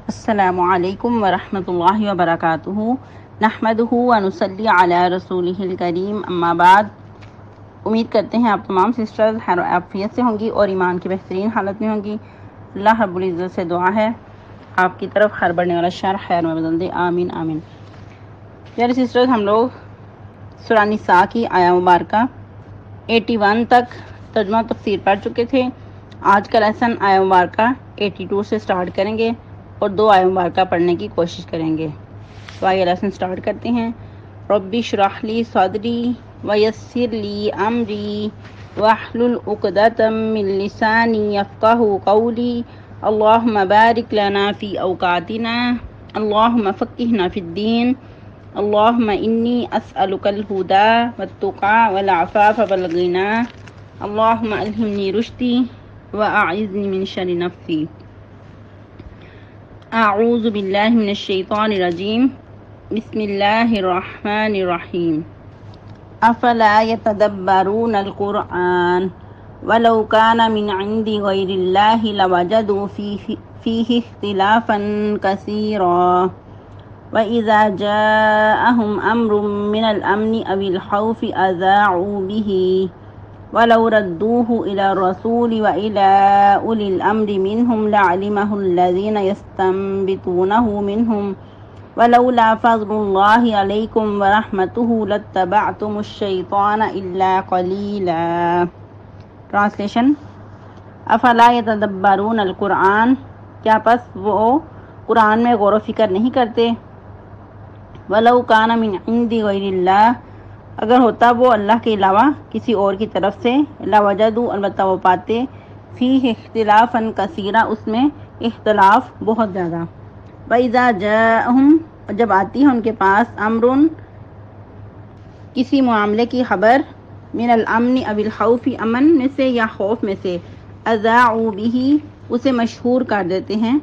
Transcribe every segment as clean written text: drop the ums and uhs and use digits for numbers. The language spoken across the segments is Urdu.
السلام علیکم ورحمۃ اللہ وبرکاتہ نحمدہ ونصلی علی رسولہ الکریم اما بعد۔ امید کرتے ہیں آپ تمام سسٹرز خیر و عافیت سے ہوں گی اور ایمان کی بہترین حالت میں ہوں گی۔ اللہ رب العزت سے دعا ہے آپ کی طرف خیر بڑھنے والا شر خیر میں بدل دے، آمین آمین۔ پیارے سسٹرز، ہم لوگ سورہ نساء کی آیہ مبارکہ 81 تک ترجمہ تفسیر پڑھ چکے تھے۔ آج کا لیسن آیہ مبارکہ 82 سے سٹارٹ کریں گے اور 2 آیہ مبارکہ پڑھنے کی کوشش کریں گے۔ تو آئیے لیسن سٹارٹ کرتے ہیں۔ ربی اشرح لی صدری ویسر لی امری واحلل عقدۃ من لسانی یفقہوا قولی اللہم بارک لنا فی اوقاتنا اللہم فقہنا فی الدین اللہم انی اسألک الہدی والتقی والعفاف والغنی اللہم الہمنی رشدی واعذنی من شر نفسی۔ اعوذ باللہ من الشیطان الرجیم، بسم اللہ الرحمن الرحیم۔ افلا يتدبرون القرآن ولو كان من عند غیر اللہ لوجدوا فیہ اختلافا کثیرا وَإِذَا جَاءَهُمْ أَمْرٌ مِّنَ الْأَمْنِ أَوِ الْخَوْفِ أَذَاعُوا بِهِ وَلَوْ رَدُّوهُ إِلَى الرَّسُولِ وَإِلَى أُولِي الْأَمْرِ مِنْهُمْ لَعَلِمَهُ الَّذِينَ يَسْتَنبِطُونَهُ مِنْهُمْ وَلَوْلَا فَضْلُ اللَّهِ عَلَيْكُمْ وَرَحْمَتُهُ لَاتَّبَعْتُمُ الشَّيْطَانَ إِلَّا قَلِيلًا۔ ٹرانسلیشن: افلا يتدبرون القرآن، کیا پس وہ قرآن میں غور و فکر نہیں کرتے؟ وَلَوْ كَانَ مِنْ عِنْدِ غَيْرِ اللَّهِ، اگر ہوتا وہ اللہ کے علاوہ کسی اور کی طرف سے، لَوَجَدُوا، البتہ وہ پاتے، فِيهِ اخْتِلَافًا كَثِيرًا، اس میں اختلاف بہت زیادہ۔ وَإِذَا جَاءَهُمْ، جب آتی ہے ان کے پاس، امرٌ، کسی معاملے کی خبر، من الامن او الخوف، امن میں سے یا خوف میں سے، اذاعوا بِهِ، اسے مشہور کر دیتے ہیں،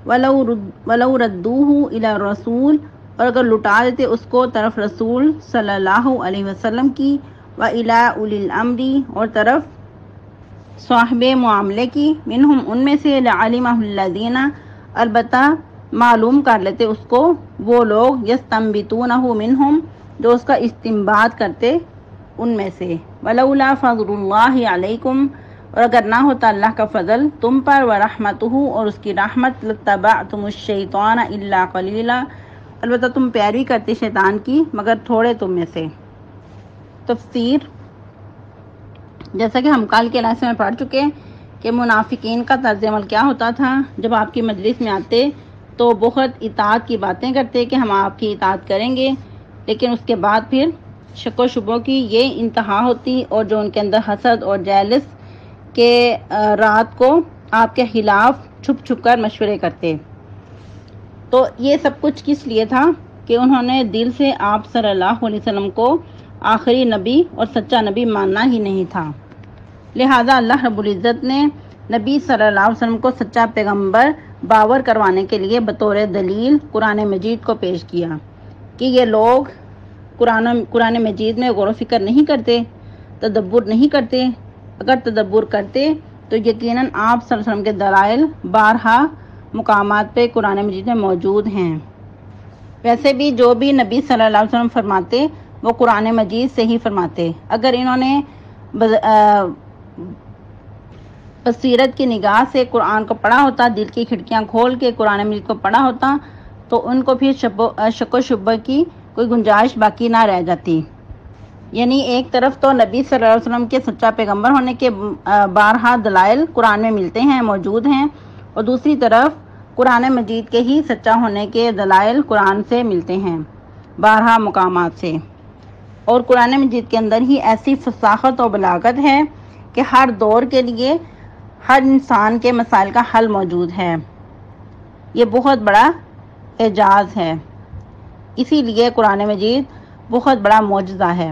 وَلَوْ رَدُّوهُ إِلَى الرَّسُولِ، اور اگر لٹا دیتے اس کو طرف رسول صلی اللہ علیہ وسلم کی، وَإِلَى أُولِي الْأَمْرِ، اور طرف صاحب معاملے کی، منہم، ان میں سے، لَعَلِمَهُ الَّذِينَ، البتہ معلوم کر لیتے اس کو وہ لوگ، يَسْتَنبِطُونَهُ منہم، جو اس کا استنباط کرتے ان میں سے، وَلَوْلَا فَضْلُ اللَّهِ عَلَيْكُمْ، اور اگر نہ ہوتا اللہ کا فضل تم پر، وَرَحْمَتُهُ، اور اس کی رحمت، لَاتَّبَعْتُمُ الشَّيْطَانَ إِلَّا قَلِيلًا، البتہ تم پیروی کرتے شیطان کی مگر تھوڑے تم میں سے۔ تفسیر: جیسا کہ ہم کل کے لیسن میں پڑھ چکے کہ منافقین کا طرز عمل کیا ہوتا تھا، جب آپ کی مجلس میں آتے تو بہت اطاعت کی باتیں کرتے کہ ہم آپ کی اطاعت کریں گے، لیکن اس کے بعد پھر شک و شبوں کی یہ انتہا ہوتی، اور جو ان کے اندر حسد اور جیلس کے رات کو آپ کے خلاف چھپ چھپ کر مشورے کرتے۔ تو یہ سب کچھ کس لیے تھا کہ انہوں نے دل سے آپ صلی اللہ علیہ وسلم کو آخری نبی اور سچا نبی ماننا ہی نہیں تھا، لہذا اللہ رب العزت نے نبی صلی اللہ علیہ وسلم کو سچا پیغمبر باور کروانے کے لیے بطور دلیل قرآن مجید کو پیش کیا کہ یہ لوگ قرآن مجید میں غور و فکر نہیں کرتے، تدبر نہیں کرتے۔ اگر تدبر کرتے تو یقیناً آپ صلی اللہ علیہ وسلم کے دلائل بارہا مقامات پہ قرآن مجید میں موجود ہیں۔ ویسے بھی جو بھی نبی صلی اللہ علیہ وسلم فرماتے وہ قرآن مجید سے ہی فرماتے۔ اگر انہوں نے بصیرت کی نگاہ سے قرآن کو پڑھا ہوتا، دل کی کھڑکیاں کھول کے قرآن مجید کو پڑھا ہوتا، تو ان کو پھر شک و شبہ کی کوئی گنجائش باقی نہ رہ جاتی۔ یعنی ایک طرف تو نبی صلی اللہ علیہ وسلم کے سچا پیغمبر ہونے کے بارہا دلائل قرآن میں ملتے ہیں، موجود ہیں، اور دوسری طرف قرآن مجید کے ہی سچا ہونے کے دلائل قرآن سے ملتے ہیں، بارہا مقامات سے۔ اور قرآن مجید کے اندر ہی ایسی فصاحت اور بلاغت ہے کہ ہر دور کے لیے ہر انسان کے مسائل کا حل موجود ہے۔ یہ بہت بڑا اعجاز ہے، اسی لیے قرآن مجید بہت بڑا معجزہ ہے۔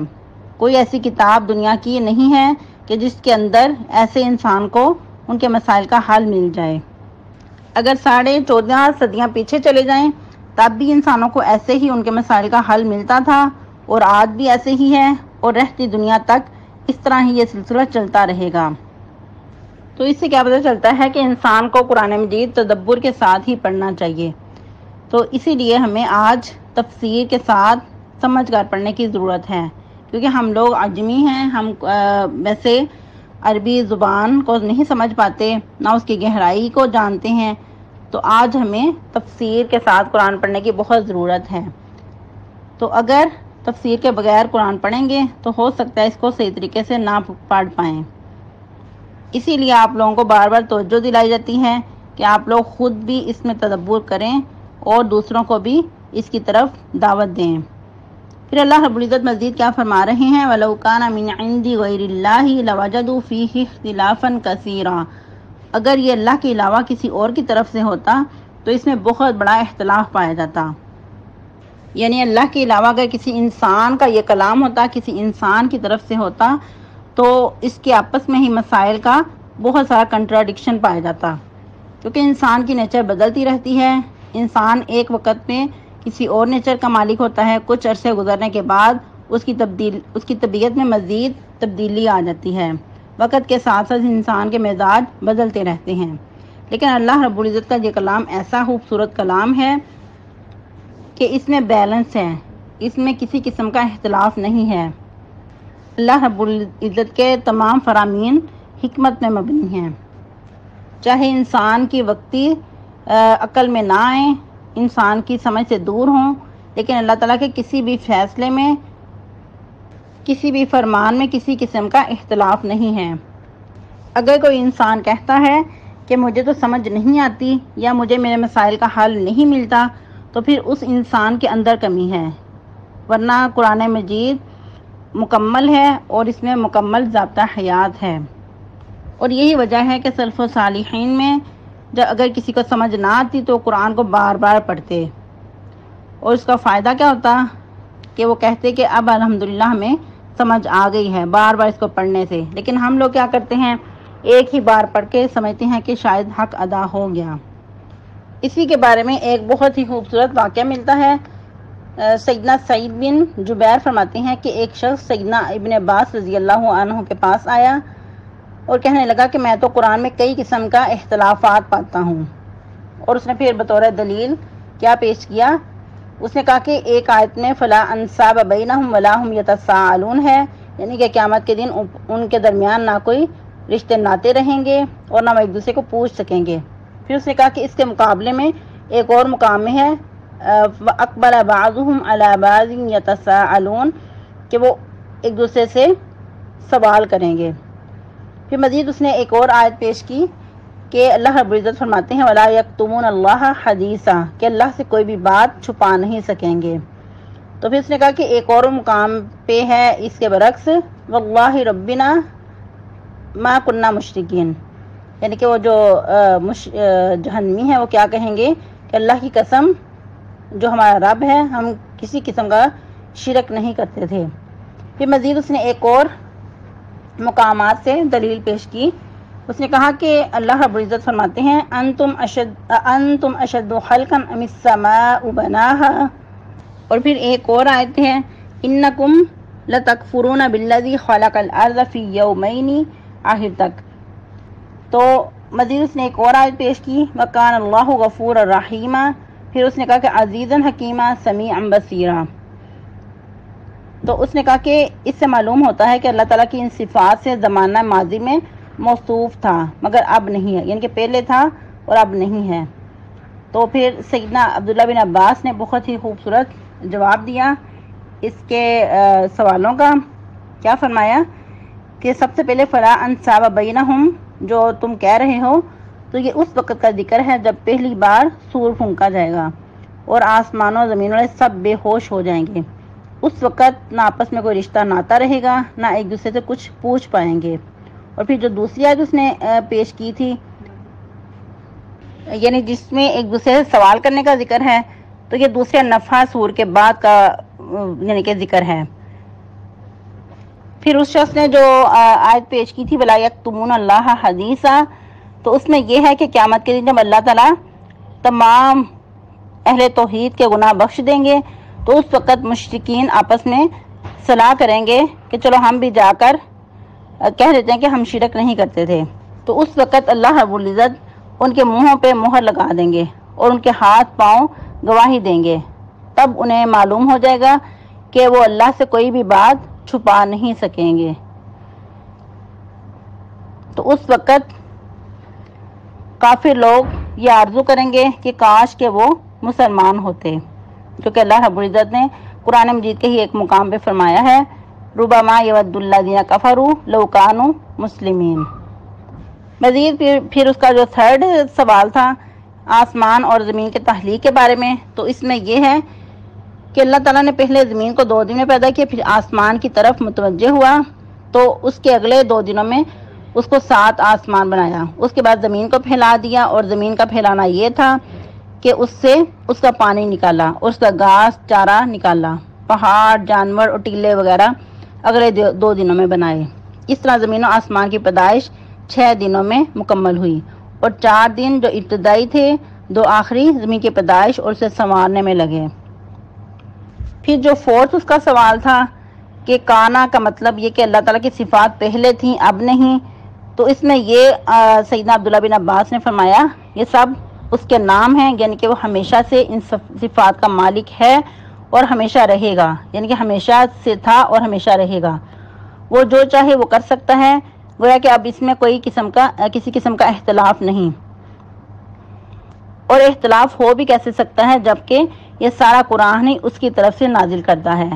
کوئی ایسی کتاب دنیا کی نہیں ہے کہ جس کے اندر ایسے انسان کو ان کے مسائل کا حل مل جائے۔ اگر 14.5 صدیاں پیچھے چلے جائیں تب بھی انسانوں کو ایسے ہی ان کے مسائل کا حل ملتا تھا، اور آج بھی ایسے ہی ہے، اور رہتی دنیا تک اس طرح ہی یہ سلسلہ چلتا رہے گا۔ تو اس سے کیا پتہ چلتا ہے کہ انسان کو قرآن مجید تدبر کے ساتھ ہی پڑھنا چاہیے۔ تو اسی لیے ہمیں آج تفسیر کے ساتھ سمجھ کر پڑھنے کی ضرورت ہے، کیونکہ ہم لوگ عجمی ہیں، ہم ویسے عربی زبان کو نہیں سمجھ پاتے، نہ اس کی گہرائی کو جانتے ہیں۔ تو آج ہمیں تفسیر کے ساتھ قرآن پڑھنے کی بہت ضرورت ہے۔ تو اگر تفسیر کے بغیر قرآن پڑھیں گے تو ہو سکتا ہے اس کو صحیح طریقے سے نہ پڑھ پائیں۔ اسی لیے آپ لوگوں کو بار بار توجہ دلائی جاتی ہے کہ آپ لوگ خود بھی اس میں تدبر کریں اور دوسروں کو بھی اس کی طرف دعوت دیں۔ پھر اللہ رب العزت مزید کیا فرما رہے ہیں؟ وَلَوْ كَانَ مِنْ عِنْدِ غَيْرِ اللَّهِ لَوَجَدُوا فِيهِ اخْتِلَافًا كَثِيرًا، اگر یہ اللہ کے علاوہ کسی اور کی طرف سے ہوتا تو اس میں بہت بڑا اختلاف پایا جاتا۔ یعنی اللہ کے علاوہ اگر کسی انسان کا یہ کلام ہوتا، کسی انسان کی طرف سے ہوتا، تو اس کے آپس میں ہی مسائل کا بہت سارا کنٹراڈکشن پایا جاتا، کیونکہ انسان کی نیچر بدلتی رہتی ہے۔ انسان ایک وقت میں کسی اور نیچر کا مالک ہوتا ہے، کچھ عرصے گزرنے کے بعد اس کی طبیعت میں مزید تبدیلی آ جاتی ہے۔ وقت کے ساتھ ساتھ انسان کے مزاج بدلتے رہتے ہیں، لیکن اللہ رب العزت کا یہ کلام ایسا خوبصورت کلام ہے کہ اس میں بیلنس ہے، اس میں کسی قسم کا اختلاف نہیں ہے۔ اللہ رب العزت کے تمام فرامین حکمت میں مبنی ہیں، چاہے انسان کی وقتی عقل میں نہ آئیں، انسان کی سمجھ سے دور ہوں، لیکن اللہ تعالیٰ کے کسی بھی فیصلے میں، کسی بھی فرمان میں کسی قسم کا اختلاف نہیں ہے۔ اگر کوئی انسان کہتا ہے کہ مجھے تو سمجھ نہیں آتی یا مجھے میرے مسائل کا حل نہیں ملتا، تو پھر اس انسان کے اندر کمی ہے، ورنہ قرآن مجید مکمل ہے اور اس میں مکمل ضابطہ حیات ہے۔ اور یہی وجہ ہے کہ سلف و صالحین میں جب اگر کسی کو سمجھ نہ آتی تو قرآن کو بار بار پڑھتے، اور اس کا فائدہ کیا ہوتا کہ وہ کہتے کہ اب الحمدللہ ہمیں سمجھ آ گئی ہے بار بار اس کو پڑھنے سے۔ لیکن ہم لوگ کیا کرتے ہیں، ایک ہی بار پڑھ کے سمجھتے ہیں کہ شاید حق ادا ہو گیا۔ اسی کے بارے میں ایک بہت ہی خوبصورت واقعہ ملتا ہے۔ سیدنا سعید بن جبیر فرماتے ہیں کہ ایک شخص سیدنا ابن عباس رضی اللہ عنہ کے پاس آیا اور کہنے لگا کہ میں تو قرآن میں کئی قسم کا اختلافات پاتا ہوں۔ اور اس نے پھر بطور دلیل کیا پیش کیا؟ اس نے کہا کہ ایک آیت میں فلا انصاب بینہم ولا ہم یتساءلون ہے، یعنی کہ قیامت کے دن ان کے درمیان نہ کوئی رشتے ناتے رہیں گے اور نہ وہ ایک دوسرے کو پوچھ سکیں گے۔ پھر اس نے کہا کہ اس کے مقابلے میں ایک اور مقام میں ہے وَأَقْبَلَ بَعْضُهُمْ عَلَى بَعْضٍ يَتَسَاءَلُونَ، کہ وہ ایک دوسرے سے سوال کریں گے۔ پھر مزید اس نے ایک اور آیت پیش کی کہ اللہ رب العزت فرماتے ہیں وَلَا يَكْتُمُونَ اللَّهَ حَدِيثًا، کہ اللہ سے کوئی بھی بات چھپا نہیں سکیں گے۔ تو پھر اس نے کہا کہ ایک اور مقام پہ ہے اس کے برعکس وَاللَّهِ رَبِّنَا مَا كُنَّا مُشْرِكِينَ، یعنی کہ وہ جو جہنمی ہے وہ کیا کہیں گے کہ اللہ کی قسم جو ہمارا رب ہے، ہم کسی قسم کا شرک نہیں کرتے تھے۔ پھر مزید اس نے ایک اور مقامات سے دلیل پیش کی۔ اس نے کہا کہ اللہ رب العزت فرماتے ہیں انتم اشد خلقا ام السماء بناها، اور پھر ایک اور آیت ہے انکم لتکفرون بالذی خلق الارض فی یومین، آخر تک۔ تو مزید اس نے ایک اور آیت پیش کی وکان اللہ غفورا رحیما، پھر اس نے کہا کہ عزیزا حکیما سمیعا بصیرا۔ تو اس نے کہا کہ اس سے معلوم ہوتا ہے کہ اللہ تعالیٰ کی ان صفات سے زمانہ ماضی میں موصوف تھا مگر اب نہیں ہے، یعنی کہ پہلے تھا اور اب نہیں ہے۔ تو پھر سیدنا عبداللہ بن عباس نے بہت ہی خوبصورت جواب دیا اس کے سوالوں کا۔ کیا فرمایا کہ سب سے پہلے فلا انصاب بینہم جو تم کہہ رہے ہو تو یہ اس وقت کا ذکر ہے جب پہلی بار سور پھونکا جائے گا اور آسمانوں زمینوں والے سب بے ہوش ہو جائیں گے۔ اس وقت نہ آپس میں کوئی رشتہ ناتا رہے گا، نہ ایک دوسرے سے کچھ پوچھ پائیں گے۔ اور پھر جو دوسری آیت اس نے پیش کی تھی، یعنی جس میں ایک دوسرے سے سوال کرنے کا ذکر ہے، تو یہ دوسرے نفخہ سور کے بعد کا یعنی کہ ذکر ہے۔ پھر اس شخص نے جو آیت پیش کی تھی وَلَا يَكْتُمُونَ اللَّهَ حَدِيثًا، تو اس میں یہ ہے کہ قیامت کے دن جب اللہ تعالیٰ تمام اہل توحید کے گناہ بخش دیں گے تو اس وقت مشرکین آپس میں صلاح کریں گے کہ چلو ہم بھی جا کر کہہ دیتے ہیں کہ ہم شرک نہیں کرتے تھے۔ تو اس وقت اللہ رب العزت ان کے منہوں پہ مہر لگا دیں گے اور ان کے ہاتھ پاؤں گواہی دیں گے. تب انہیں معلوم ہو جائے گا کہ وہ اللہ سے کوئی بھی بات چھپا نہیں سکیں گے. تو اس وقت کافر لوگ یہ آرزو کریں گے کہ کاش کہ وہ مسلمان ہوتے، کیونکہ اللہ رب العزت نے قرآن مجید کے ہی ایک مقام پہ فرمایا ہے ربما یود الذین کفروا لو کانوا مسلمین. مزید پھر اس کا جو تھرڈ سوال تھا آسمان اور زمین کے تخلیق کے بارے میں، تو اس میں یہ ہے کہ اللہ تعالیٰ نے پہلے زمین کو 2 دن میں پیدا کیا، پھر آسمان کی طرف متوجہ ہوا تو اس کے اگلے 2 دنوں میں اس کو 7 آسمان بنایا. اس کے بعد زمین کو پھیلا دیا، اور زمین کا پھیلانا یہ تھا کہ اس سے اس کا پانی نکالا اور اس کا گھاس چارہ نکالا. پہاڑ، جانور اور ٹیلے وغیرہ اگلے 2 دنوں میں بنائے. اس طرح زمین و آسمان کی پیدائش 6 دنوں میں مکمل ہوئی، اور 4 دن جو ابتدائی تھے 2 آخری زمین کی پیدائش اور اسے سنوارنے میں لگے. پھر جو 4تھ اس کا سوال تھا کہ کانا کا مطلب یہ کہ اللہ تعالیٰ کی صفات پہلے تھیں اب نہیں، تو اس میں یہ سیدنا عبداللہ بن عباس نے فرمایا یہ سب اس کے نام ہیں، یعنی کہ وہ ہمیشہ سے ان صفات کا مالک ہے اور ہمیشہ رہے گا، یعنی کہ ہمیشہ سے تھا اور ہمیشہ رہے گا. وہ جو چاہے وہ کر سکتا ہے، گویا کہ اب اس میں کسی قسم کا اختلاف نہیں، اور اختلاف ہو بھی کیسے سکتا ہے جبکہ یہ سارا قرآن ہی اس کی طرف سے نازل کرتا ہے.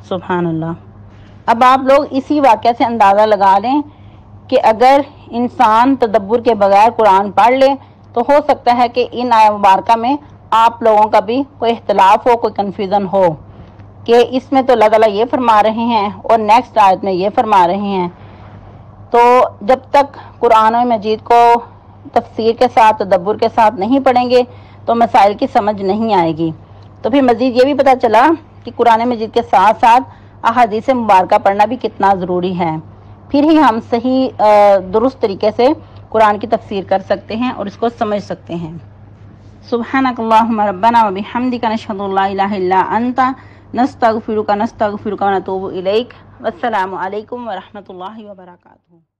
سبحان اللہ. اب آپ لوگ اسی واقعہ سے اندازہ لگا لیں کہ اگر انسان تدبر کے بغیر قرآن پڑھ لے تو ہو سکتا ہے کہ ان آیات مبارکہ میں آپ لوگوں کا بھی کوئی اختلاف ہو، کوئی کنفیوژن ہو کہ اس میں تو اللہ تعالیٰ یہ فرما رہے ہیں اور نیکسٹ آیت میں یہ فرما رہے ہیں. تو جب تک قرآن مجید کو تفسیر کے ساتھ تدبر کے ساتھ نہیں پڑھیں گے تو مسائل کی سمجھ نہیں آئے گی. تو پھر مزید یہ بھی پتہ چلا کہ قرآن مجید کے ساتھ ساتھ احادیث مبارکہ پڑھنا بھی کتنا ضروری ہے، پھر ہی ہم صحیح درست طریقے سے قرآن کی تفسیر کر سکتے ہیں اور اس کو سمجھ سکتے ہیں. سبحانک اللہم ربنا وبحمدک نشہد ان لا الہ الا انت نستغفرک ونتوب الیک. والسلام علیکم ورحمۃ اللہ وبرکاتہ.